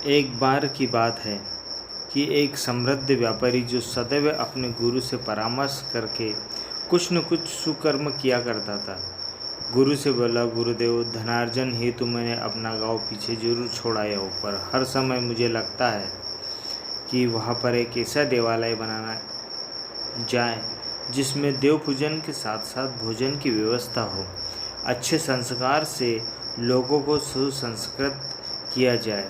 एक बार की बात है कि एक समृद्ध व्यापारी जो सदैव अपने गुरु से परामर्श करके कुछ न कुछ सुकर्म किया करता था, गुरु से बोला, गुरुदेव, धनार्जन हेतु मैंने अपना गांव पीछे जरूर छोड़ आया हूँ, पर हर समय मुझे लगता है कि वहाँ पर एक ऐसा देवालय बनाना जाए जिसमें देव पूजन के साथ साथ भोजन की व्यवस्था हो, अच्छे संस्कार से लोगों को सुसंस्कृत किया जाए,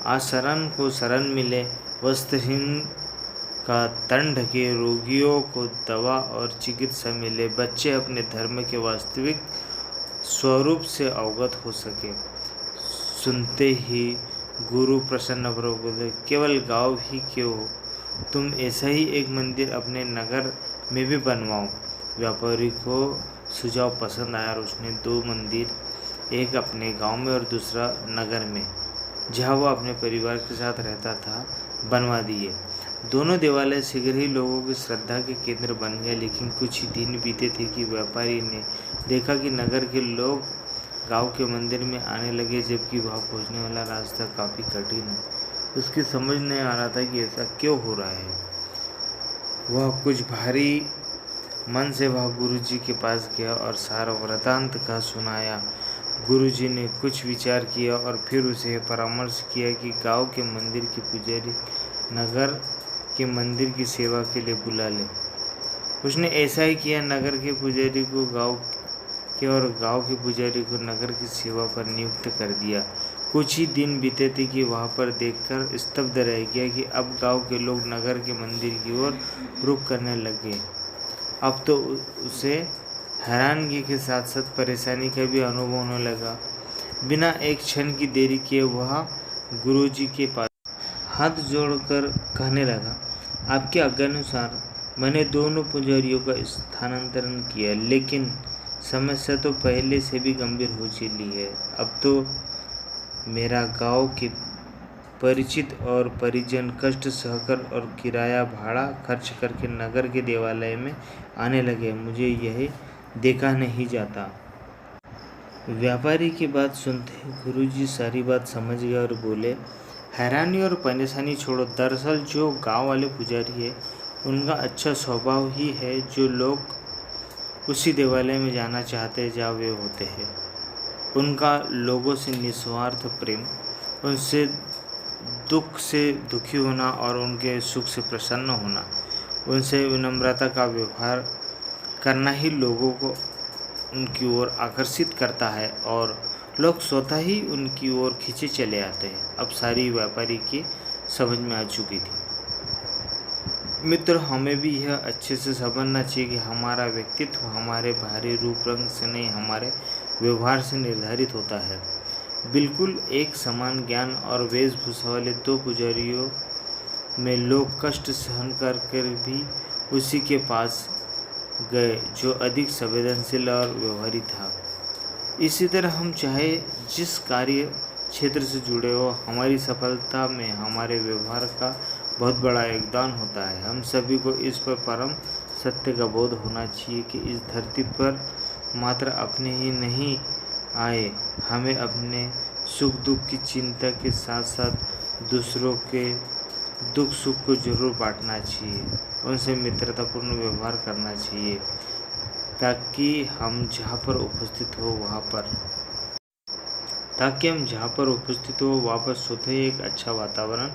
आशरण को शरण मिले, वस्त्रहीन का तन ढके, रोगियों को दवा और चिकित्सा मिले, बच्चे अपने धर्म के वास्तविक स्वरूप से अवगत हो सके। सुनते ही गुरु प्रसन्न हो बोले, केवल गांव ही क्यों, तुम ऐसा ही एक मंदिर अपने नगर में भी बनवाओ। व्यापारी को सुझाव पसंद आया और उसने 2 मंदिर, एक अपने गांव में और दूसरा नगर में, जहां वो अपने परिवार के साथ रहता था, बनवा दिए। दोनों देवालय शीघ्र ही लोगों की श्रद्धा के केंद्र बन गए, लेकिन कुछ ही दिन बीते थे कि व्यापारी ने देखा कि नगर के लोग गांव के मंदिर में आने लगे, जबकि वहां पहुंचने वाला रास्ता काफ़ी कठिन है। उसकी समझ नहीं आ रहा था कि ऐसा क्यों हो रहा है। वह कुछ भारी मन से वह गुरुजी के पास गया और सारा वृतांत का सुनाया। गुरुजी ने कुछ विचार किया और फिर उसे परामर्श किया कि गांव के मंदिर के पुजारी नगर के मंदिर की सेवा के लिए बुला ले। उसने ऐसा ही किया, नगर के पुजारी को गांव के और गांव के पुजारी को नगर की सेवा पर नियुक्त कर दिया। कुछ ही दिन बीते थे कि वहां पर देखकर स्तब्ध रह गया कि अब गांव के लोग नगर के मंदिर की ओर रुख करने लगे। अब तो उसे हैरानगी के साथ साथ परेशानी का भी अनुभव होने लगा। बिना एक क्षण की देरी किए वह गुरुजी के पास हाथ जोड़कर कहने लगा, आपके आज्ञानुसार मैंने दोनों पुजारियों का स्थानांतरण किया, लेकिन समस्या तो पहले से भी गंभीर हो चली है। अब तो मेरा गांव के परिचित और परिजन कष्ट सहकर और किराया भाड़ा खर्च करके नगर के देवालय में आने लगे। मुझे यह देखा नहीं जाता। व्यापारी की बात सुनते गुरुजी सारी बात समझ गए और बोले, हैरानी और परेशानी छोड़ो, दरअसल जो गांव वाले पुजारी है उनका अच्छा स्वभाव ही है, जो लोग उसी देवालय में जाना चाहते हैं जहाँ वे होते हैं। उनका लोगों से निस्वार्थ प्रेम, उनसे दुख से दुखी होना और उनके सुख से प्रसन्न होना, उनसे विनम्रता का व्यवहार करना ही लोगों को उनकी ओर आकर्षित करता है और लोग स्वतः ही उनकी ओर खींचे चले आते हैं। अब सारी व्यापारी की समझ में आ चुकी थी। मित्र, हमें भी यह अच्छे से समझना चाहिए कि हमारा व्यक्तित्व हमारे बाहरी रूप रंग से नहीं, हमारे व्यवहार से निर्धारित होता है। बिल्कुल एक समान ज्ञान और वेशभूषा वाले 2 पुजारियों में लोग कष्ट सहन कर भी उसी के पास गए जो अधिक संवेदनशील और व्यवहारी था। इसी तरह हम चाहे जिस कार्य क्षेत्र से जुड़े हो, हमारी सफलता में हमारे व्यवहार का बहुत बड़ा योगदान होता है। हम सभी को इस पर परम सत्य का बोध होना चाहिए कि इस धरती पर मात्र अपने ही नहीं आए, हमें अपने सुख दुख की चिंता के साथ साथ दूसरों के दुख सुख को जरूर बांटना चाहिए, उनसे मित्रतापूर्ण व्यवहार करना चाहिए, ताकि हम जहाँ पर उपस्थित हो वहाँ पर स्वतः ही एक अच्छा वातावरण